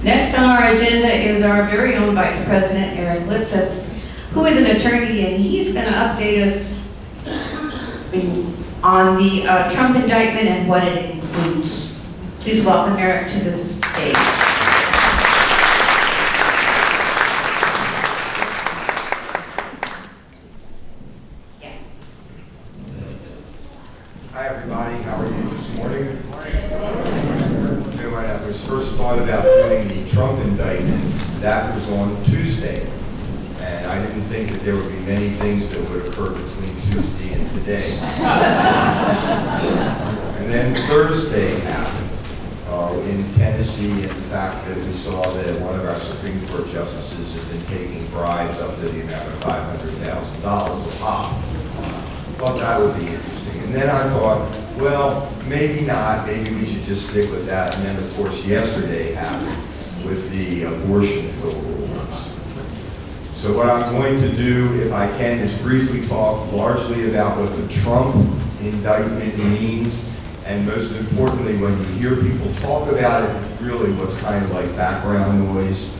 Next on our agenda is our very own Vice President, Eric Lipsetts, who is an attorney, and he's going to update us on the Trump indictment and what it includes. Please welcome Eric to this stage. Hi everybody, how are you this morning? When I was first thought about doing the Trump indictment, that was on Tuesday. And I didn't think that there would be many things that would occur between Tuesday and today. And then Thursday happened in Tennessee, and the fact that we saw that one of our Supreme Court justices had been taking bribes up to the amount of $500,000 a pop. Thought that would be interesting. And then I thought, well, maybe not. Maybe we should just stick with that. And then, of course, yesterday happened with the abortion pill rules. So what I'm going to do, if I can, is briefly talk largely about what the Trump indictment means. And most importantly, when you hear people talk about it, really what's kind of like background noise.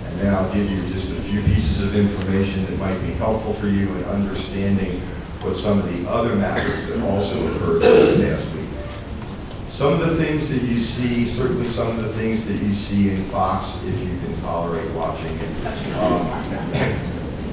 And then I'll give you just a few pieces of information that might be helpful for you in understanding what some of the other matters that also occurred this past week. Some of the things that you see, certainly some of the things that you see in Fox, if you can tolerate watching it,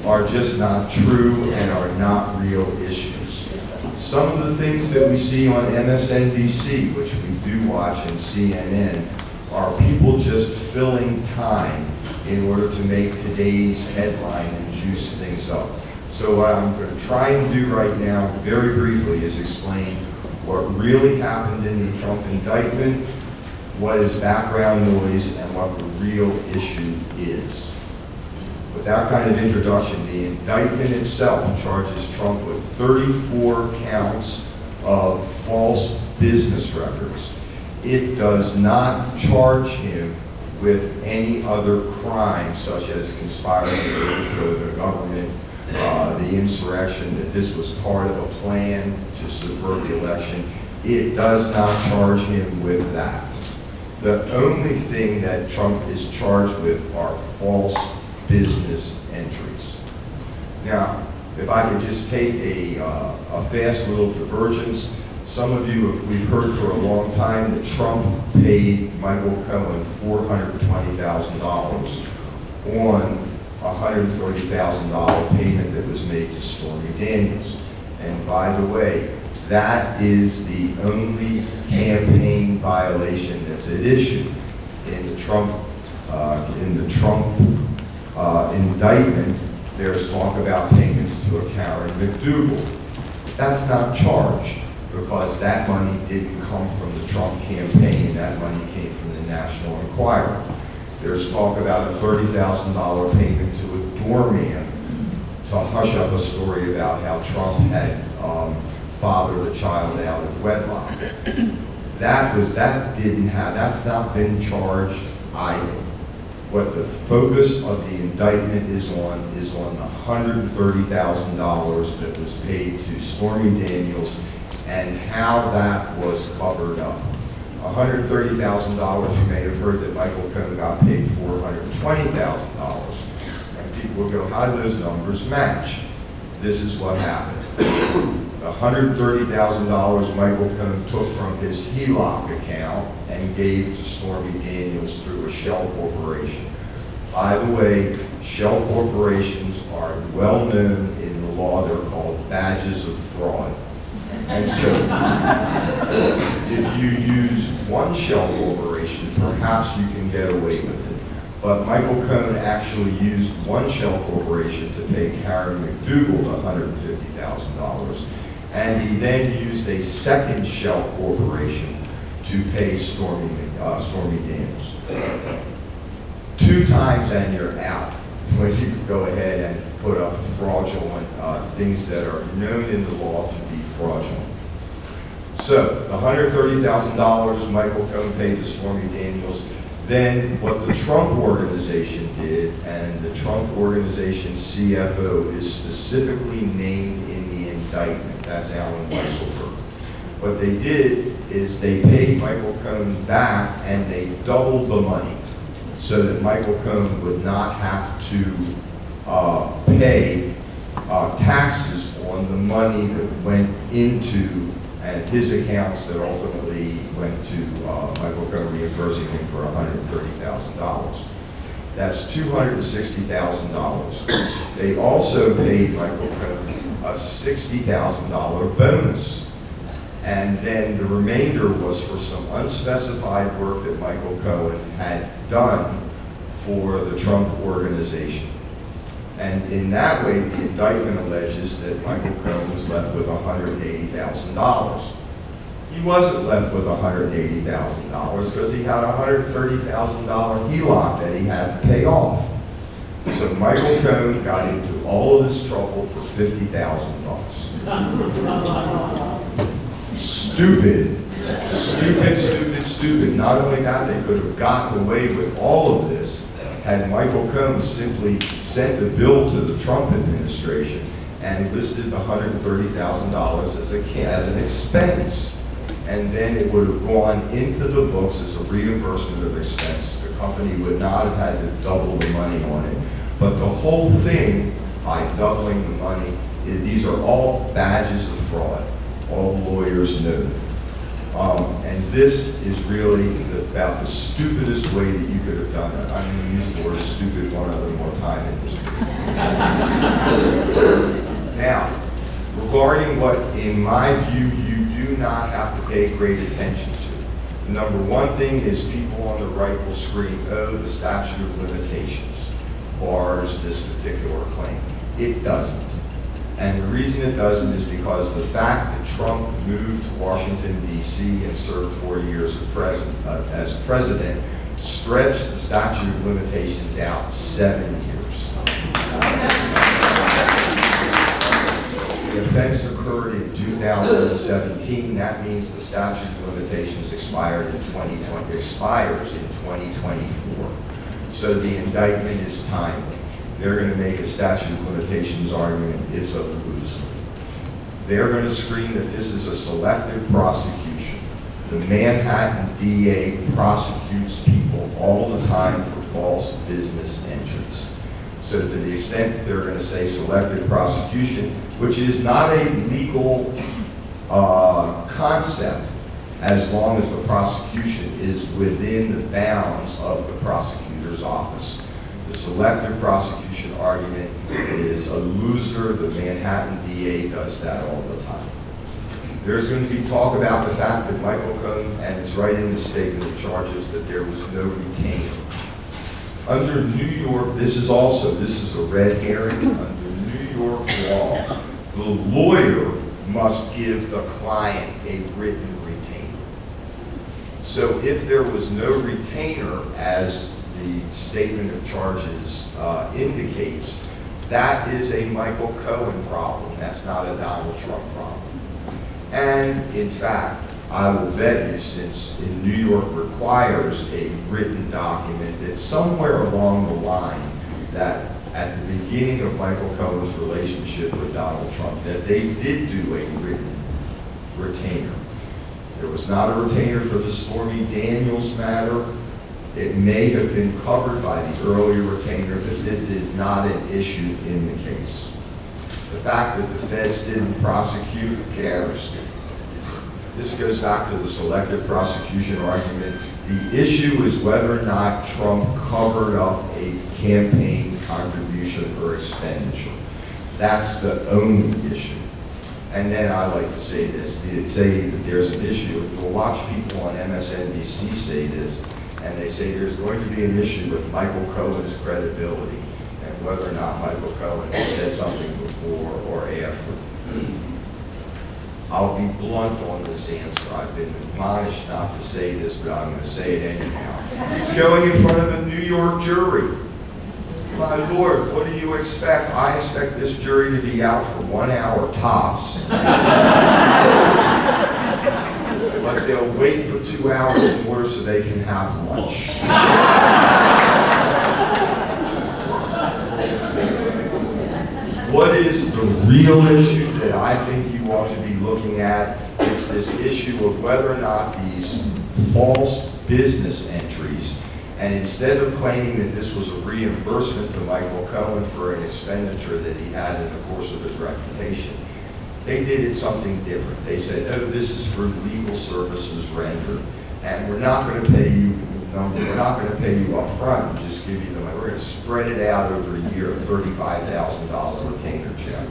are just not true and are not real issues. Some of the things that we see on MSNBC, which we do watch, and CNN, are people just filling time in order to make today's headline and juice things up. So what I'm going to try and do right now, very briefly, is explain what really happened in the Trump indictment, what is background noise, and what the real issue is. With that kind of introduction, the indictment itself charges Trump with 34 counts of false business records. It does not charge him with any other crime, such as conspiring to overthrow the government, the insurrection, that this was part of a plan to subvert the election. It does not charge him with that. The only thing that Trump is charged with are false business entries. Now, if I could just take a fast little divergence. Some of you, we've heard for a long time that Trump paid Michael Cohen $420,000 on $130,000 payment that was made to Stormy Daniels. And by the way, that is the only campaign violation that's at issue in the Trump indictment. There's talk about payments to a Karen McDougal. That's not charged because that money didn't come from the Trump campaign. That money came from the National Enquirer. There's talk about a $30,000 payment to a doorman to hush up a story about how Trump had fathered a child out of wedlock. That's not been charged either. What the focus of the indictment is on the $130,000 that was paid to Stormy Daniels and how that was covered up. $130,000, you may have heard that Michael Cohen got paid $420,000. And people will go, how do those numbers match? This is what happened. The $130,000 Michael Cohen took from his HELOC account and gave to Stormy Daniels through a shell corporation. By the way, shell corporations are well known in the law. They're called badges of fraud. And so, if you use one shell corporation, perhaps you can get away with it. But Michael Cohen actually used one shell corporation to pay Karen McDougal $150,000, and he then used a second shell corporation to pay Stormy Daniels. 2 times and you're out when you go ahead and put up fraudulent things that are known in the law to be fraudulent. So the $130,000 Michael Cohen paid to Stormy Daniels. Then what the Trump Organization did, and the Trump Organization CFO is specifically named in the indictment. That's Alan Weisselberg. What they did is they paid Michael Cohen back and they doubled the money. so that Michael Cohen would not have to pay taxes on the money that went into his accounts that ultimately went to Michael Cohen, reimbursing him for $130,000. That's $260,000. They also paid Michael Cohen a $60,000 bonus. And then the remainder was for some unspecified work that Michael Cohen had done for the Trump organization. And in that way, the indictment alleges that Michael Cohen was left with $180,000. He wasn't left with $180,000 because he had a $130,000 HELOC that he had to pay off. So Michael Cohen got into all of this trouble for $50,000. Stupid. Not only that, they could have gotten away with all of this had Michael Cohen simply sent a bill to the Trump administration and listed the $130,000 as an expense. And then it would have gone into the books as a reimbursement of expense. The company would not have had to double the money on it. But the whole thing, by doubling the money, these are all badges of fraud. All lawyers know. And this is really about the stupidest way that you could have done it. I'm going to use the word stupid one other more time in this meeting. Now, regarding what, in my view, you do not have to pay great attention to. The number one thing is people on the right will scream, oh, the statute of limitations bars this particular claim. It doesn't. And the reason it doesn't is because the fact that Trump moved to Washington, D.C. and served 4 years as president stretched the statute of limitations out 7 years. The offense occurred in 2017. That means the statute of limitations expires in 2024. So the indictment is timely. They're going to make a statute of limitations argument. It's a loser. They're going to scream that this is a selective prosecution. The Manhattan DA prosecutes people all the time for false business entries. So to the extent that they're going to say selective prosecution, which is not a legal concept as long as the prosecution is within the bounds of the prosecutor's office. The selective prosecution argument is a loser. The Manhattan DA does that all the time. There's going to be talk about the fact that Michael Cohen, and it's right in the statement of charges, that there was no retainer. Under New York, this is a red herring. Under New York law, the lawyer must give the client a written retainer. So if there was no retainer, as the statement of charges indicates, that is a Michael Cohen problem. That's not a Donald Trump problem. And in fact, I will bet you, since in New York requires a written document, that somewhere along the line, that at the beginning of Michael Cohen's relationship with Donald Trump, that they did do a written retainer. There was not a retainer for the Stormy Daniels matter. It may have been covered by the earlier retainer, but this is not an issue in the case. The fact that the feds didn't prosecute, who cares? This goes back to the selective prosecution argument. The issue is whether or not Trump covered up a campaign contribution or expenditure. That's the only issue. And then I like to say this, say that there's an issue. We'll watch people on MSNBC say this, and they say there's going to be an issue with Michael Cohen's credibility and whether or not Michael Cohen has said something before or after. I'll be blunt on this answer. I've been admonished not to say this, but I'm going to say it anyhow. It's going in front of a New York jury. My Lord, what do you expect? I expect this jury to be out for 1 hour tops. But they'll wait for 2 hours more so they can have lunch. What is the real issue that I think you ought to be looking at? It's this issue of whether or not these false business entries And instead of claiming that this was a reimbursement to Michael Cohen for an expenditure that he had in the course of his reputation, they did it something different. They said, oh, this is for legal services rendered, and we're not going to pay you, we're not going to pay you up front and just give you the money. We're going to spread it out over a year, a $35,000 retainer check.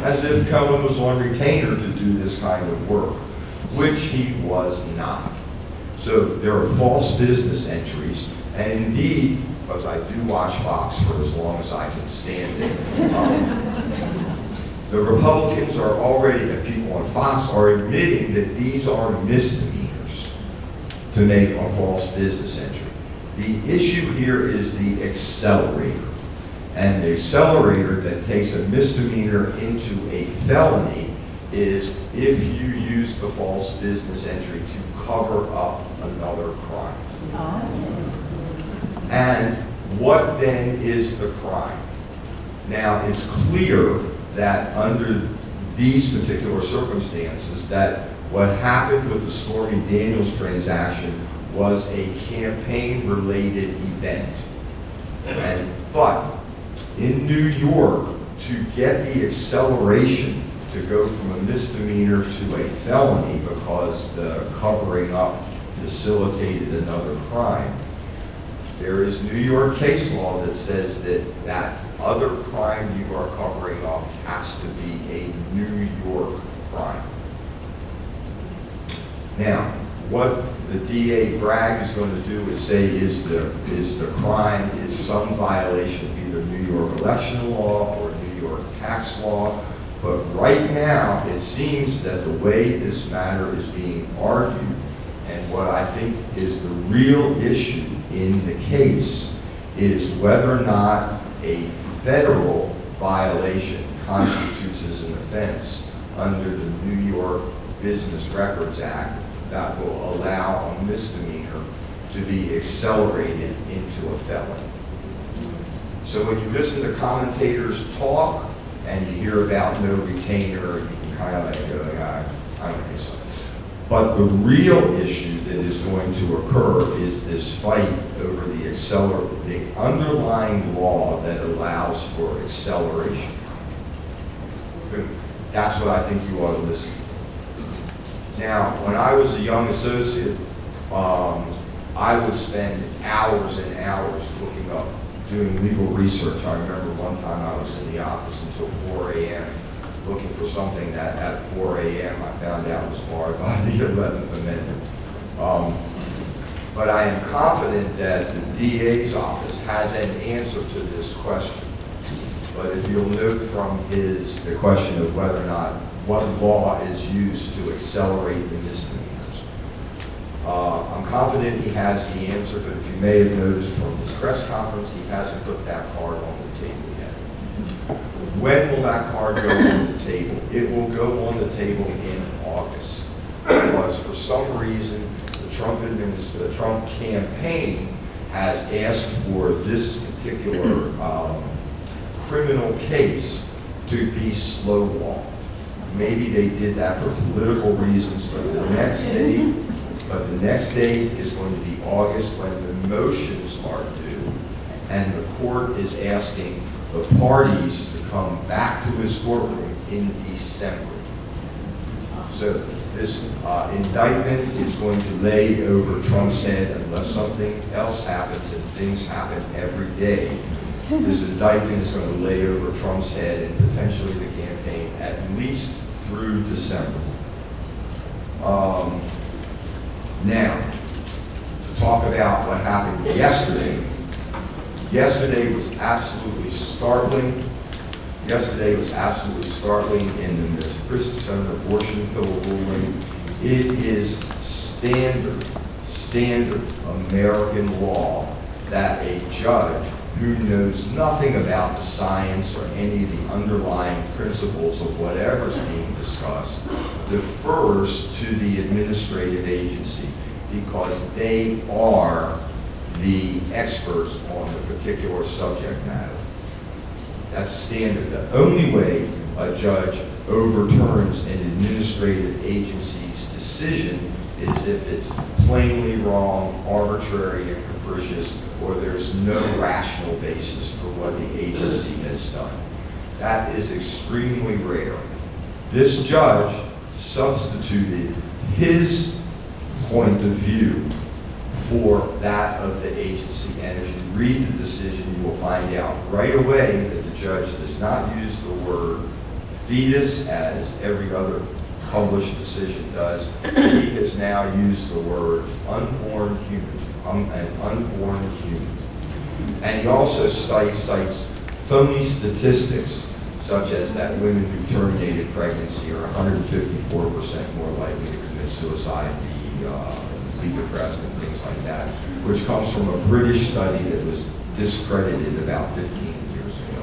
As if Cohen was on retainer to do this kind of work, which he was not. So there are false business entries, and indeed, because I do watch Fox for as long as I can stand it, the Republicans are already, the people on Fox are admitting that these are misdemeanors to make a false business entry. The issue here is the accelerator. And the accelerator that takes a misdemeanor into a felony is if you use the false business entry to cover up another crime. And what then is the crime? Now, it's clear that under these particular circumstances that what happened with the Stormy Daniels transaction was a campaign-related event. But in New York, to get the acceleration to go from a misdemeanor to a felony because the covering up facilitated another crime, there is New York case law that says that that other crime you are covering up has to be a New York crime. Now, what the DA Bragg is going to do is say is the crime is some violation of either New York election law or New York tax law. But right now, it seems that the way this matter is being argued, and what I think is the real issue in the case, is whether or not a federal violation constitutes as an offense under the New York Business Records Act that will allow a misdemeanor to be accelerated into a felony. So when you listen to commentators talk and you hear about no retainer, you can kind of like go, I don't think so. But the real issue that is going to occur is this fight over the underlying law that allows for acceleration. That's what I think you ought to listen to. Now, when I was a young associate, I would spend hours and hours looking up, doing legal research. I remember one time I was in the office until 4 a.m. looking for something that at 4 a.m. I found out was barred by the 11th Amendment. But I am confident that the DA's office has an answer to this question. But if you'll note from the question of whether or not what law is used to accelerate the misdemeanors. I'm confident he has the answer, but if you may have noticed from his press conference, he hasn't put that card on the table yet. When will that card go on the table? It will go on the table in August, because for some reason, the Trump campaign has asked for this particular criminal case to be slow-walked. Maybe they did that for political reasons, but the next date is going to be August when the motions are due, and the court is asking the parties to come back to his courtroom in December. So this indictment is going to lay over Trump's head unless something else happens, and things happen every day. This indictment is going to lay over Trump's head and potentially the campaign at least through December. Now, to talk about what happened yesterday. Yesterday was absolutely startling. Yesterday was absolutely startling in the Miss Christensen abortion pill ruling. It is standard American law that a judge who knows nothing about the science or any of the underlying principles of whatever's being discussed defers to the administrative agency because they are the experts on the particular subject matter. That's standard. The only way a judge overturns an administrative agency's decision is if it's plainly wrong, arbitrary and capricious, or there's no rational basis for what the agency has done. That is extremely rare. This judge substituted his point of view for that of the agency. And if you read the decision, you will find out right away that the judge does not use the word fetus as every other published decision does. He has now used the word unborn human, an unborn human. And he also cites phony statistics, such as that women who terminated pregnancy are 154% more likely to commit suicide, be depressed, and things like that, which comes from a British study that was discredited about 15 years ago.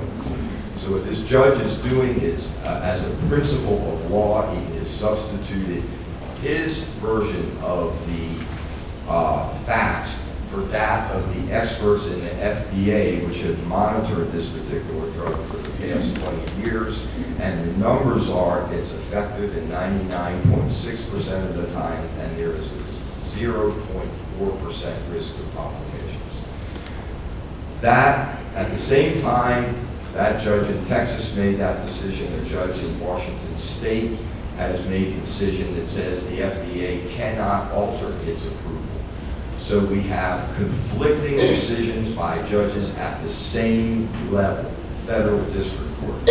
So what this judge is doing is, as a principle of law, he has substituted his version of the facts for that of the experts in the FDA, which have monitored this particular drug for the past 20 years. And the numbers are, it's effective in 99.6% of the time, and there is a 0.4% risk of complications. That, at the same time, that judge in Texas made that decision. A judge in Washington State has made a decision that says the FDA cannot alter its approval. So we have conflicting decisions by judges at the same level, federal district court.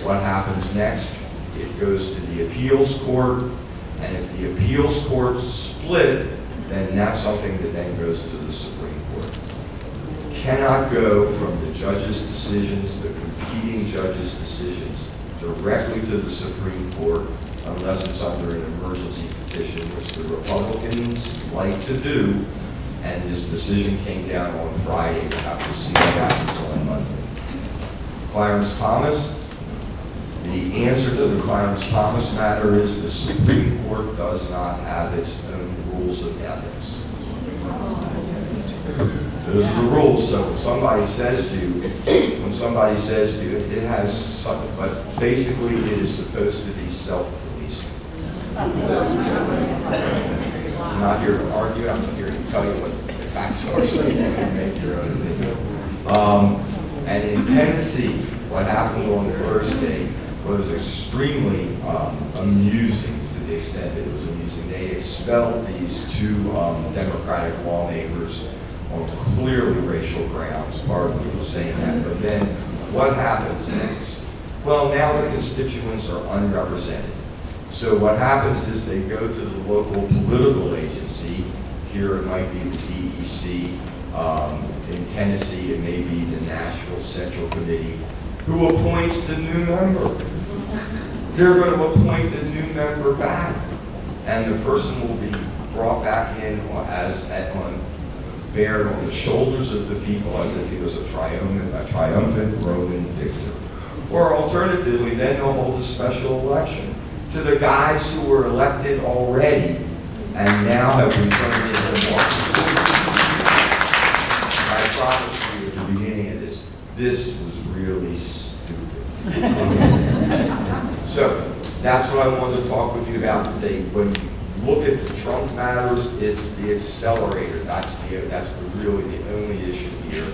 What happens next? It goes to the appeals court, and if the appeals court split, then that's something that then goes to the Supreme Court. Cannot go from the judge's decisions, the competing judges' decisions, directly to the Supreme Court unless it's under an emergency petition, which the Republicans like to do. And this decision came down on Friday. We'll have to see what happens on Monday. Clarence Thomas. The answer to the Clarence Thomas matter is the Supreme Court does not have its own rules of ethics. Those are the rules. So when somebody says to you, it has something, but basically it is supposed to be self-policing. I'm not here to argue, I'm here to tell you what the facts are so you can make your own opinion. And in Tennessee, what happened on Thursday was extremely amusing, to the extent that it was amusing. They expelled these two Democratic lawmakers on clearly racial grounds. Barbara was saying that. But then what happens next? Well, now the constituents are unrepresented. So what happens is they go to the local political agency. Here it might be the DEC. In Tennessee, it may be the Nashville Central Committee, who appoints the new member. They're going to appoint the new member back, and the person will be brought back in bared on the shoulders of the people as if he was a triumphant Roman victor. Or alternatively, then they'll hold a special election to the guys who were elected already and now have been turned into martyrs. I promised you at the beginning of this was really stupid. So that's what I wanted to talk with you about today. When you look at the Trump matters, it's the accelerator. That's really the only issue here.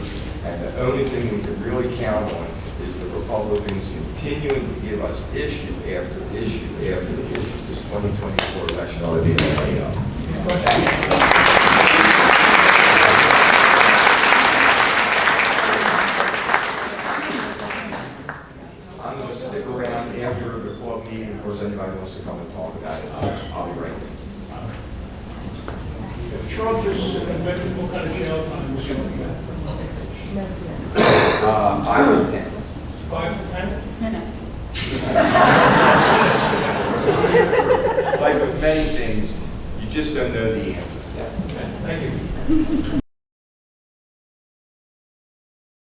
And the only thing we can really count on is the Republicans continuing to give us issue after issue after issue. This 2024 election ought to be a layup. I'm going to stick around after the club meeting. Of course, anybody wants to come and talk about it, I'll be right there. If Trump is convicted, what kind of jail time will you get? 5 to 10. 5 to 10 minutes. Like with many things, you just don't know the answer. Thank you.